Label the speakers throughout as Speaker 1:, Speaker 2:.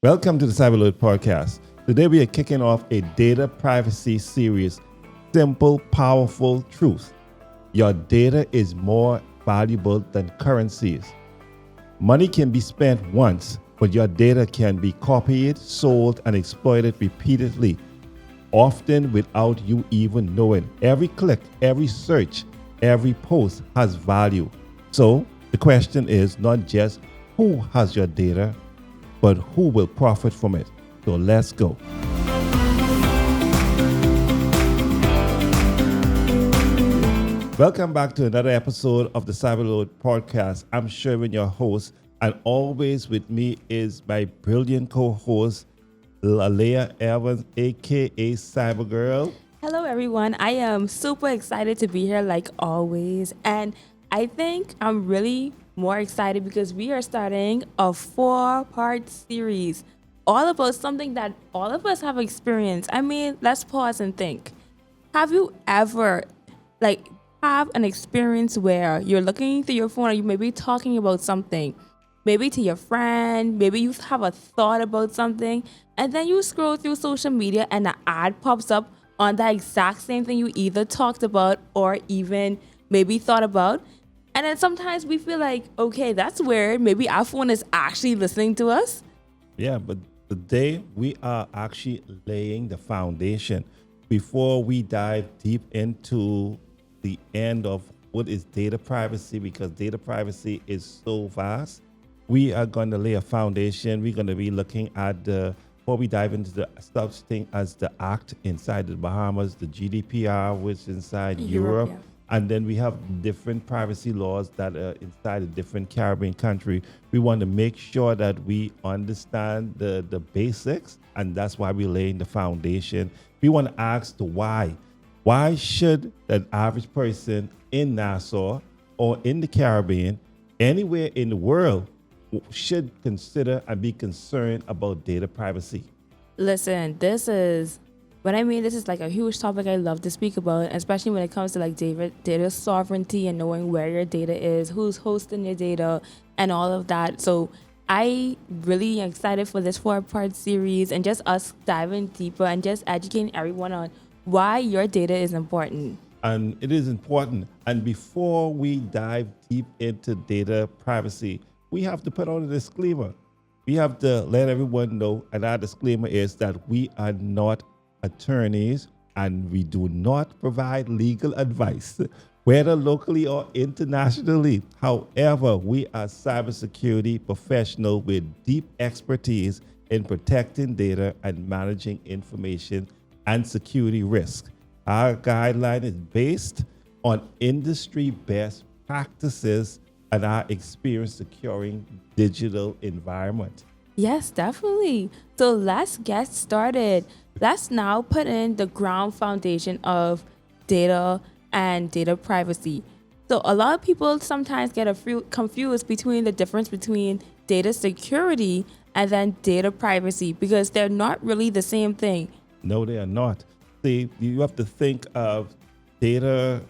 Speaker 1: Welcome to the Cyberload Podcast. Today we are kicking off a data privacy series. Simple, powerful truth. Your data is more valuable than currencies. Money can be spent once, but your data can be copied, sold, and exploited repeatedly, often without you even knowing. Every click, every search, every post has value. So the question is not just who has your data, but who will profit from it. So let's go. Welcome back to another episode of the Cyberload Podcast. I'm Sherwin, your host, and always with me is my brilliant co-host, Lalea Evans, aka Cybergirl.
Speaker 2: Hello, everyone. I am super excited to be here like always. And I think I'm really more excited because we are starting a 4-part series all about something that all of us have experienced. I mean, let's pause and think. Have you ever have an experience where you're looking through your phone or you may be talking about something, maybe to your friend, maybe you have a thought about something, and then you scroll through social media and an ad pops up on that exact same thing you either talked about or even maybe thought about? And then sometimes we feel like, okay, that's weird. Maybe our phone is actually listening to us.
Speaker 1: Yeah, but today we are actually laying the foundation before we dive deep into the end of what is data privacy, because data privacy is so vast. We are going to lay a foundation. We're going to be looking at before we dive into the such thing as the act inside the Bahamas, the GDPR, which is inside Europe.
Speaker 2: Yeah.
Speaker 1: And then we have different privacy laws that are inside a different Caribbean country. We want to make sure that we understand the basics, and that's why we're laying the foundation. We want to ask the why. Why should an average person in Nassau or in the Caribbean, anywhere in the world, should consider and be concerned about data privacy?
Speaker 2: Listen, this is like a huge topic I love to speak about, especially when it comes to like data sovereignty and knowing where your data is, who's hosting your data, and all of that. So I really excited for this 4-part series and just us diving deeper and just educating everyone on why your data is important.
Speaker 1: And it is important. And before we dive deep into data privacy, we have to put on a disclaimer. We have to let everyone know, and our disclaimer is that we are not attorneys and we do not provide legal advice, whether locally or internationally. However, we are cybersecurity professionals with deep expertise in protecting data and managing information and security risk. Our guideline is based on industry best practices and our experience securing digital environment.
Speaker 2: Yes, definitely. So let's get started. Let's now put in the ground foundation of data and data privacy. So a lot of people sometimes get confused between the difference between data security and then data privacy because they're not really the same thing.
Speaker 1: No, they are not. See, you have to think of data,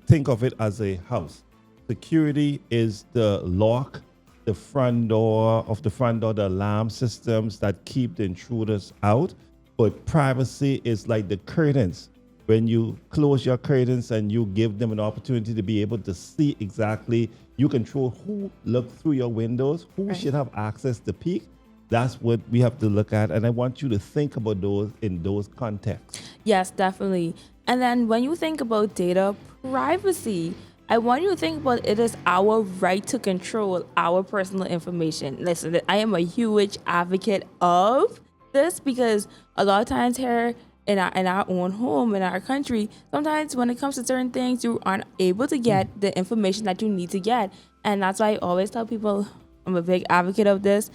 Speaker 1: think of it as a house. Security is the lock, the front door, the alarm systems that keep the intruders out. But privacy is like the curtains. When you close your curtains and you give them an opportunity to be able to see exactly, you control who look through your windows, who should have access to peek. That's what we have to look at. And I want you to think about those in those contexts.
Speaker 2: Yes, definitely. And then when you think about data privacy, I want you to think about it as our right to control our personal information. Listen, I am a huge advocate of this because a lot of times here in our own home, in our country, sometimes when it comes to certain things, you aren't able to get the information that you need to get. And that's why I always tell people, I'm a big advocate of this.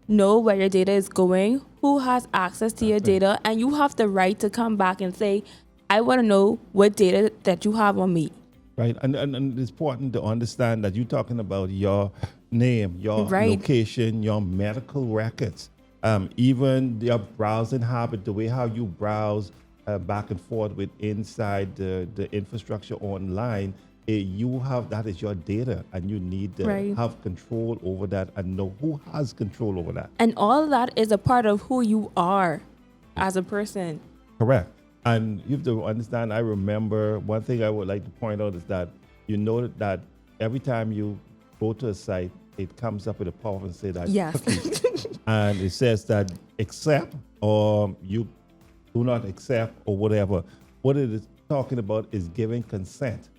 Speaker 2: Know where your data is going, who has access to your data, and you have the right to come back and say, I want to know what data that you have on me.
Speaker 1: Right. And it's important to understand that you're talking about your name, your location, your medical records, even your browsing habit, the way how you browse back and forth with inside the infrastructure online you have that is your data, and you need to
Speaker 2: Right.
Speaker 1: have control over that and know who has control over that.
Speaker 2: And all of that is a part of who you are as a person.
Speaker 1: Correct. And you have to understand, I remember one thing I would like to point out is that you know that every time you go to a site, it comes up with a pop-up and say that
Speaker 2: Yes.
Speaker 1: cookies. And it says that accept or you do not accept or whatever. What it is talking about is giving consent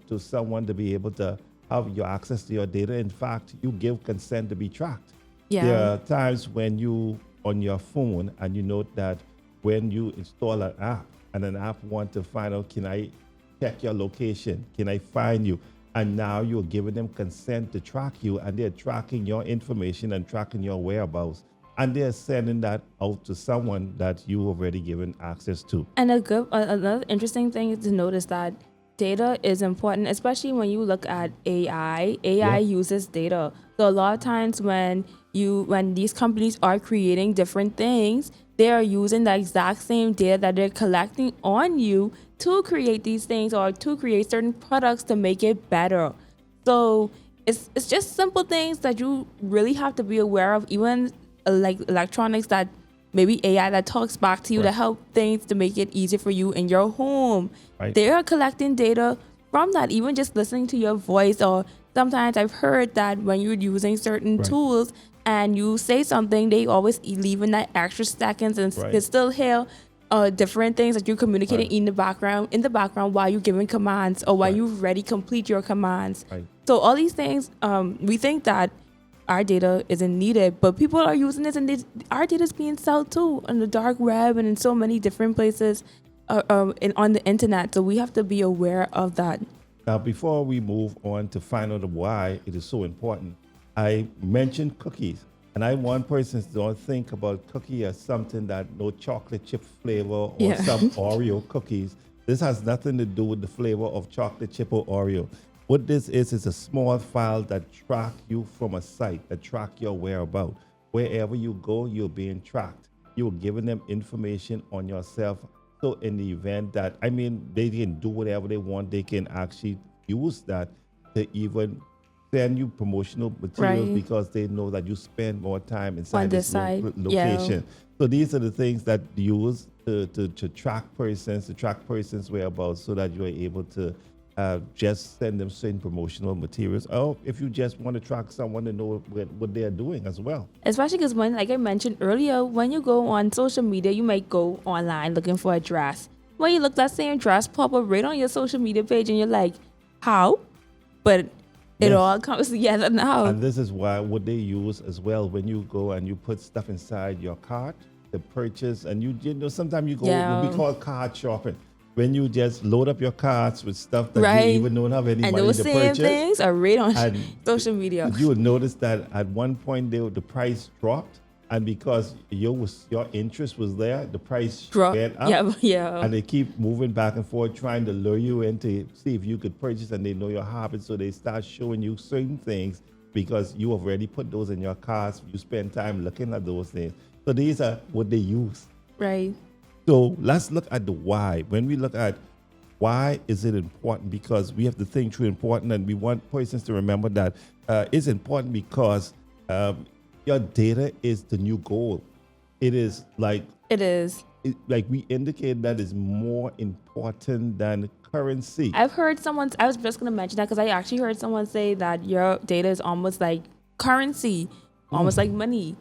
Speaker 1: to someone to be able to have your access to your data. In fact, you give consent to be tracked.
Speaker 2: Yeah.
Speaker 1: There are times when you on your phone and you note that when you install an app and an app want to find out, can I check your location? Can I find you? And now you're giving them consent to track you, and they're tracking your information and tracking your whereabouts. And they're sending that out to someone that you already given access to.
Speaker 2: And another interesting thing is to notice that data is important, especially when you look at AI. AI uses data. So a lot of times when these companies are creating different things, they are using the exact same data that they're collecting on you to create these things or to create certain products to make it better. So it's just simple things that you really have to be aware of, even like electronics that maybe AI that talks back to you to help things to make it easier for you in your home.
Speaker 1: Right.
Speaker 2: They are collecting data from that, even just listening to your voice. Or sometimes I've heard that when you're using certain tools and you say something, they always leave in that extra seconds and can still hear different things that you're communicating in the background while you're giving commands or while you already complete your commands.
Speaker 1: Right.
Speaker 2: So all these things, we think that our data isn't needed, but people are using this, and our data is being sold too on the dark web and in so many different places on the internet. So we have to be aware of that.
Speaker 1: Now, before we move on to find out why it is so important, I mentioned cookies, and I want persons to don't think about cookie as something that no chocolate chip flavor or some Oreo cookies. This has nothing to do with the flavor of chocolate chip or Oreo. What this is a small file that track you from a site, that track your whereabouts. Wherever you go, you're being tracked. You're giving them information on yourself. So in the event that, they can do whatever they want, they can actually use that to even send you promotional materials because they know that you spend more time inside this location. So these are the things that use to track persons' whereabouts, so that you are able to just send them certain promotional materials, or if you just want to track someone to know what they're doing as well.
Speaker 2: Especially because when, like I mentioned earlier, when you go on social media, you might go online looking for a dress. When you look, that same dress pop up right on your social media page, and you're like, how? But it all comes together now.
Speaker 1: And this is what they use as well. When you go and you put stuff inside your cart to purchase, and you know sometimes you go what we call cart shopping. When you just load up your carts with stuff that you even don't have any money to purchase.
Speaker 2: And those same things are right on social media.
Speaker 1: You would notice that at one point the price dropped, and because your interest was there, the price went up. And they keep moving back and forth, trying to lure you in to see if you could purchase, and they know your habits, so they start showing you certain things because you have already put those in your carts. You spend time looking at those things. So these are what they use.
Speaker 2: Right.
Speaker 1: So let's look at the why. When we look at why is it important, because we have to think through important, and we want persons to remember that it's important because your data is the new gold. It is like we indicated, that is more important than currency.
Speaker 2: I was just going to mention that because I actually heard someone say that your data is almost like currency, almost like money.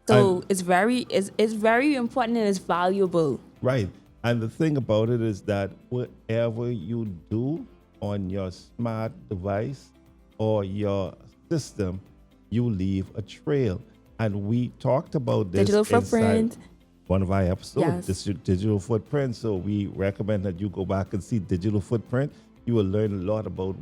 Speaker 2: So it's very important and it's valuable.
Speaker 1: Right. And the thing about it is that whatever you do on your smart device or your system, you leave a trail. And we talked about this
Speaker 2: digital footprint.
Speaker 1: One of our episodes, this digital footprint. So we recommend that you go back and see digital footprint. You will learn a lot about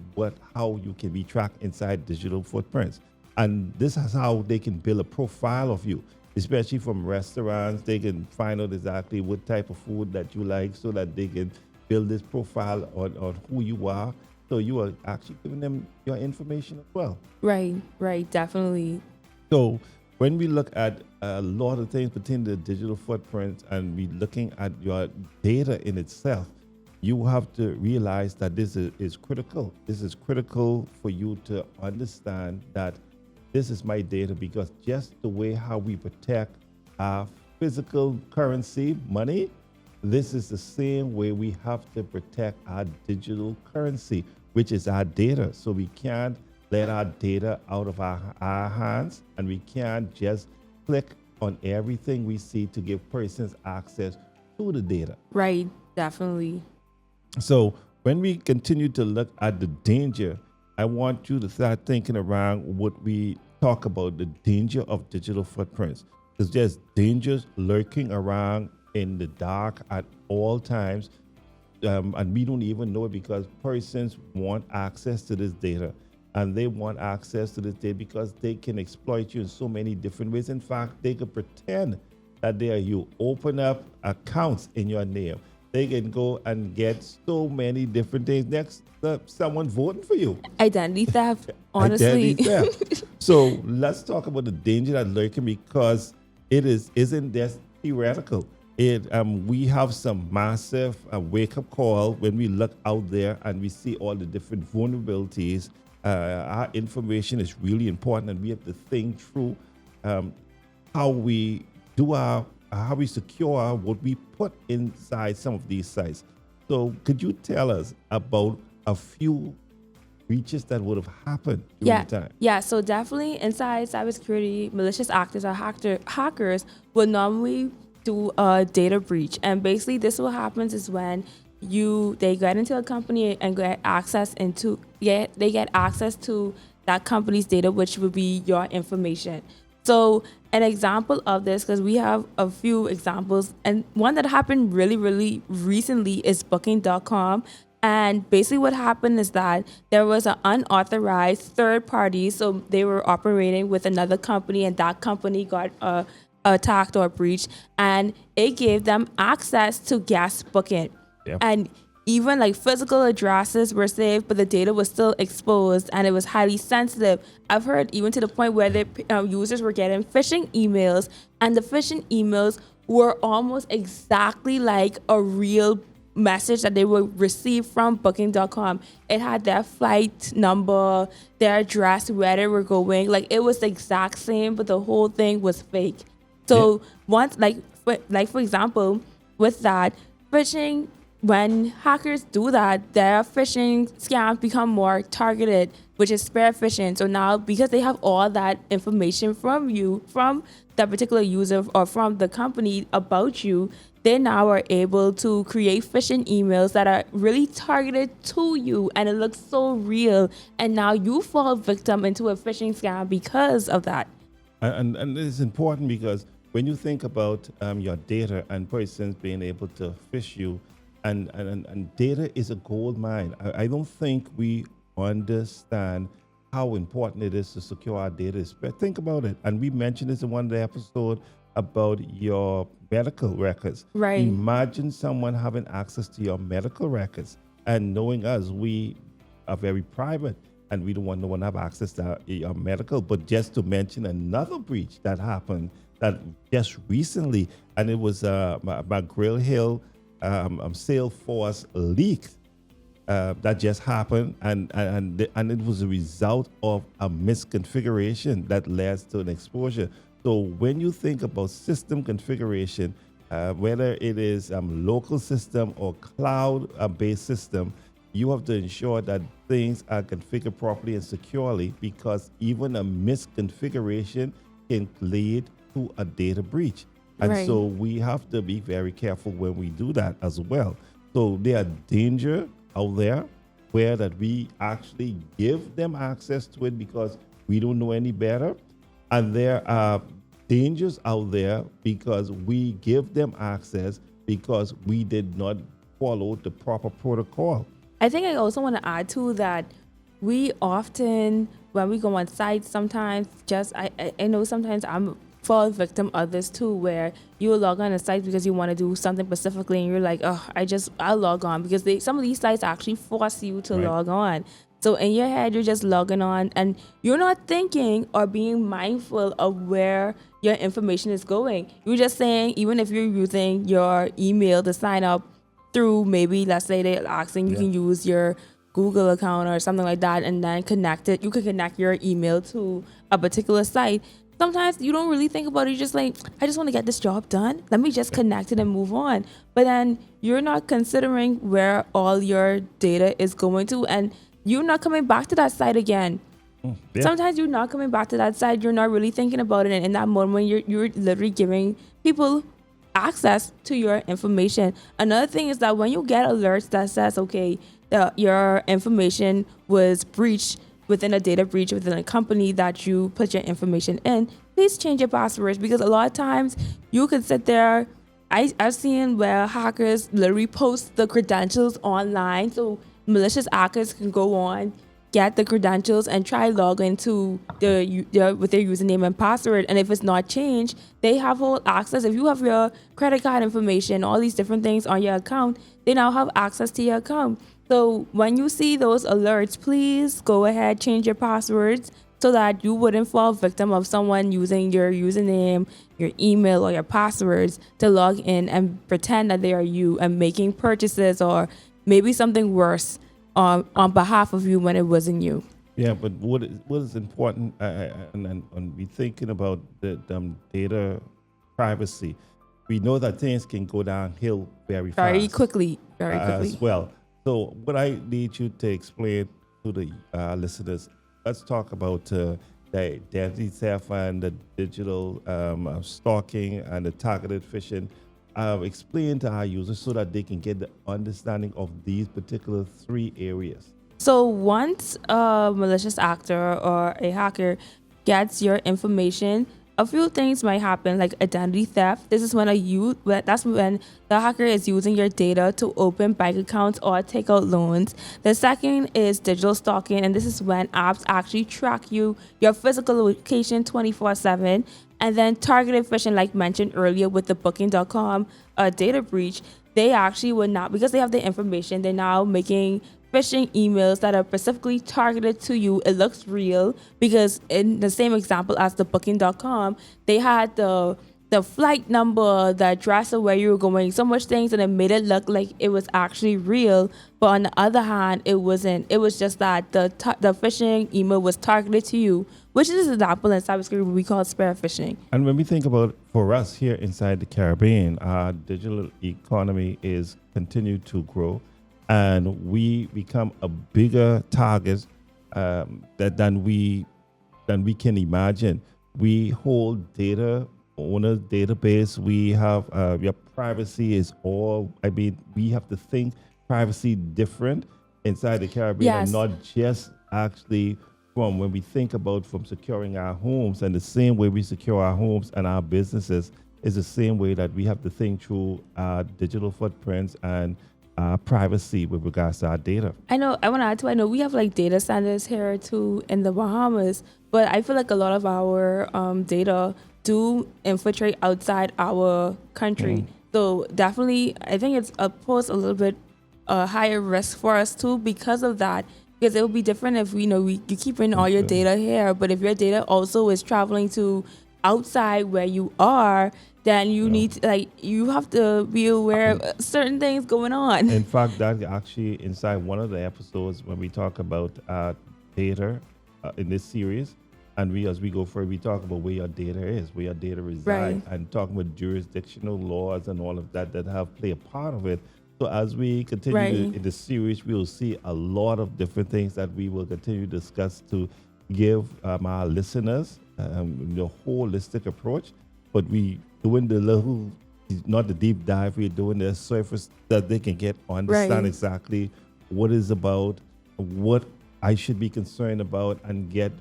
Speaker 1: how you can be tracked inside digital footprints. And this is how they can build a profile of you, especially from restaurants. They can find out exactly what type of food that you like, so that they can build this profile on who you are. So you are actually giving them your information as well.
Speaker 2: Right, definitely.
Speaker 1: So when we look at a lot of things pertaining to digital footprints, and we looking at your data in itself, you have to realize that is critical. This is critical for you to understand that this is my data, because just the way how we protect our physical currency, money, this is the same way we have to protect our digital currency, which is our data. So we can't let our data out of our hands, and we can't just click on everything we see to give persons access to the data.
Speaker 2: Right. Definitely.
Speaker 1: So when we continue to look at the danger, I want you to start thinking around what we talk about, the danger of digital footprints. Because there's dangers lurking around in the dark at all times, and we don't even know it, because persons want access to this data. And they want access to this data because they can exploit you in so many different ways. In fact, they could pretend that they are you. Open up accounts in your name. They can go and get so many different things. Next, someone voting for you.
Speaker 2: Identity theft, honestly.
Speaker 1: Identity theft. So let's talk about the danger that lurking, because isn't just theoretical. We have some massive wake-up call when we look out there and we see all the different vulnerabilities. Our information is really important, and we have to think through how we secure what we put inside some of these sites. So could you tell us about a few breaches that would have happened during the time?
Speaker 2: Yeah, so definitely inside cybersecurity, malicious actors or hackers will normally do a data breach. And basically this what happens is when they get into a company and get access to that company's data, which would be your information. So an example of this, because we have a few examples, and one that happened really, really recently is Booking.com. And basically what happened is that there was an unauthorized third party. So they were operating with another company, and that company got attacked or breached, and it gave them access to guest booking.
Speaker 1: Yep.
Speaker 2: And even like physical addresses were saved, but the data was still exposed, and it was highly sensitive. I've heard even to the point where the users were getting phishing emails, and the phishing emails were almost exactly like a real message that they would receive from Booking.com. It had their flight number, their address, where they were going. Like it was the exact same, but the whole thing was fake. So once, for example, with that phishing, when hackers do that, their phishing scams become more targeted, which is spear phishing. So now, because they have all that information from you, from that particular user or from the company about you, they now are able to create phishing emails that are really targeted to you, and it looks so real. And now you fall victim into a phishing scam because of that.
Speaker 1: And it's important because when you think about your data and persons being able to phish you, and data is a gold mine. I don't think we understand how important it is to secure our data. But think about it. And we mentioned this in one of the episodes about your medical records.
Speaker 2: Right.
Speaker 1: Imagine someone having access to your medical records, and knowing us, we are very private, and we don't want no one to have access to your medical. But just to mention another breach that happened that just recently, and it was McGrail Hill Salesforce leak that just happened, and it was a result of a misconfiguration that led to an exposure. So when you think about system configuration, whether it is local system or cloud-based system, you have to ensure that things are configured properly and securely, because even a misconfiguration can lead to a data breach. And
Speaker 2: Right.
Speaker 1: so we have to be very careful when we do that as well. So there are danger out there where that we actually give them access to it because we don't know any better. And there are dangers out there because we give them access because we did not follow the proper protocol.
Speaker 2: I think I also want to add to that. We often, when we go on sites, sometimes I know sometimes I'm fall victim of this too, where you log on a site because you want to do something specifically, and you're like, oh, I'll log on because some of these sites actually force you to
Speaker 1: Right.
Speaker 2: log on. So in your head, you're just logging on, and you're not thinking or being mindful of where your information is going. You're just saying, even if you're using your email to sign up through maybe, let's say they're asking you can use your Google account or something like that, and then connect it. You can connect your email to a particular site. Sometimes you don't really think about it. You're just like, I just want to get this job done. Let me just connect it and move on. But then you're not considering where all your data is going to, and you're not coming back to that site again.
Speaker 1: Yeah.
Speaker 2: Sometimes you're not coming back to that site. You're not really thinking about it, and in that moment, you're literally giving people access to your information. Another thing is that when you get alerts that says, okay, your information was breached within a data breach within a company that you put your information in, please change your passwords, because a lot of times you could sit there. I've seen where hackers literally post the credentials online, so malicious hackers can go on, get the credentials, and try log into with their username and password. And if it's not changed, they have full access. If you have your credit card information, all these different things on your account, they now have access to your account. So when you see those alerts, please go ahead, change your passwords so that you wouldn't fall victim of someone using your username, your email, or your passwords to log in and pretend that they are you and making purchases or maybe something worse on behalf of you when it wasn't you.
Speaker 1: Yeah, but what is important, and we thinking about the data privacy. We know that things can go downhill very
Speaker 2: quickly
Speaker 1: as well. So what I need you to explain to the listeners, let's talk about the identity theft and the digital stalking and the targeted phishing. Explain to our users so that they can get the understanding of these particular three areas.
Speaker 2: So once a malicious actor or a hacker gets your information, a few things might happen, like identity theft. This is when that's when the hacker is using your data to open bank accounts or take out loans. The second is digital stalking, and this is when apps actually track your physical location 24/7. And then targeted phishing, like mentioned earlier with the Booking.com data breach, they actually would not, because they have the information, they're now making phishing emails that are specifically targeted to you. It looks real because in the same example as the Booking.com, they had the flight number, the address of where you were going, so much things, and it made it look like it was actually real. But on the other hand, it wasn't. It was just that the phishing email was targeted to you, which is an example in cybersecurity what we call spear phishing.
Speaker 1: And when we think about, for us here inside the Caribbean, our digital economy is continued to grow, and we become a bigger target than we can imagine. We hold data on a database. We have your privacy is all. I mean, we have to think privacy different inside the Caribbean,
Speaker 2: Yes.
Speaker 1: and not just actually from when we think about from securing our homes. And the same way we secure our homes and our businesses is the same way that we have to think through our digital footprints and privacy with regards to our data.
Speaker 2: I know. I want to add to. I know we have like data centers here too in the Bahamas, but I feel like a lot of our data do infiltrate outside our country. So definitely, I think it's pose a little bit higher risk for us too because of that. Because it would be different if you keep in all your data here, but if your data also is traveling to outside where you are, then you need to, you have to be aware of certain things going on.
Speaker 1: In fact, that actually inside one of the episodes when we talk about data in this series, and as we go further, we talk about where your data is, where your data resides, and talking about jurisdictional laws and all of that have play a part of it. So as we continue in the series, we will see a lot of different things that we will continue to discuss to give our listeners the holistic approach. But we doing the little, not the deep dive, we're doing the surface that they can understand exactly what is about, what I should be concerned about, and get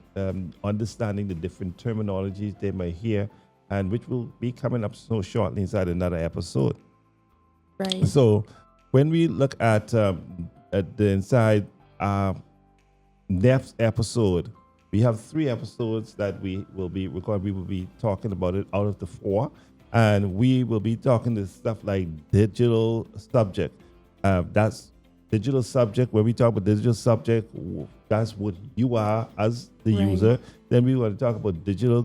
Speaker 1: understanding the different terminologies they may hear, and which will be coming up so shortly inside another episode.
Speaker 2: Right.
Speaker 1: So when we look at the inside next episode, we have 3 episodes that we will be recording. We will be talking about it out of the 4, and we will be talking to stuff like digital subject. That's digital subject. When we talk about digital subject, that's what you are as the
Speaker 2: Right.
Speaker 1: user. Then we want to talk about digital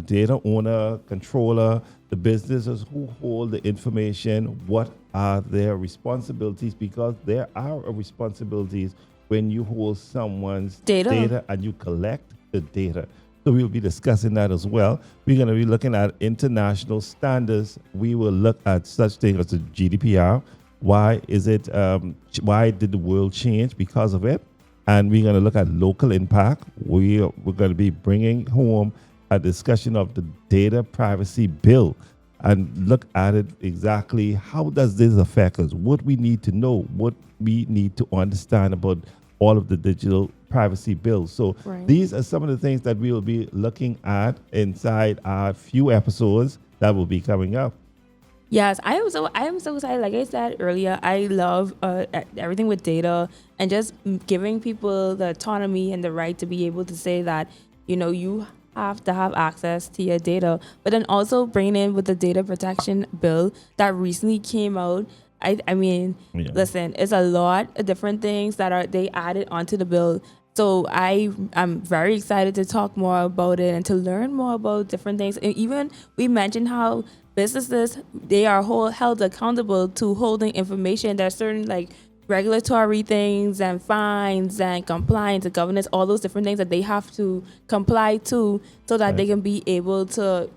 Speaker 1: data owner, controller, the businesses who hold the information. What are their responsibilities? Because there are responsibilities when you hold someone's
Speaker 2: Data.
Speaker 1: and you collect the data. So we'll be discussing that as well. We're going to be looking at international standards. We will look at such things as the GDPR. Why is it? Why did the world change because of it? And we're going to look at local impact. We're going to be bringing home a discussion of the data privacy bill and look at it exactly. How does this affect us? What we need to know, what we need to understand about all of the digital privacy bills. So
Speaker 2: Right.
Speaker 1: these are some of the things that we will be looking at inside our few episodes that will be coming up.
Speaker 2: Yes, I am so excited. Like I said earlier, I love everything with data and just giving people the autonomy and the right to be able to say that, you have to have access to your data, but then also bringing in with the data protection bill that recently came out. I mean,
Speaker 1: Yeah.
Speaker 2: listen, it's a lot of different things that they added onto the bill. So I'm very excited to talk more about it and to learn more about different things. And even we mentioned how businesses, they are held accountable to holding information. There's certain like regulatory things and fines and compliance and governance, all those different things that they have to comply to so that they
Speaker 1: Right.
Speaker 2: can be able to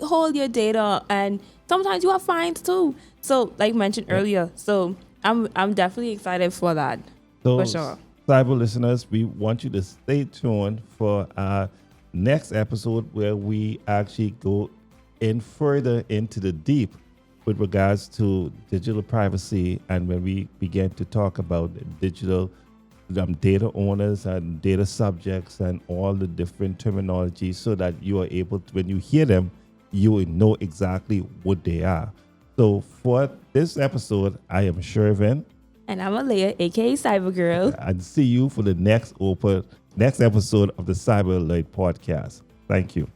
Speaker 2: hold your data. And sometimes you have fines too. So like mentioned
Speaker 1: Yeah.
Speaker 2: earlier. So I'm definitely excited for that.
Speaker 1: So,
Speaker 2: For sure.
Speaker 1: cyber listeners, we want you to stay tuned for our next episode where we actually go in further into the deep with regards to digital privacy, and when we begin to talk about digital data owners and data subjects and all the different terminologies, so that you are able to, when you hear them, you will know exactly what they are. So for this episode, I am Shervin,
Speaker 2: And I'm Alea, aka Cyber Girl.
Speaker 1: and see you for the next episode of the Cyber Alert podcast. Thank you.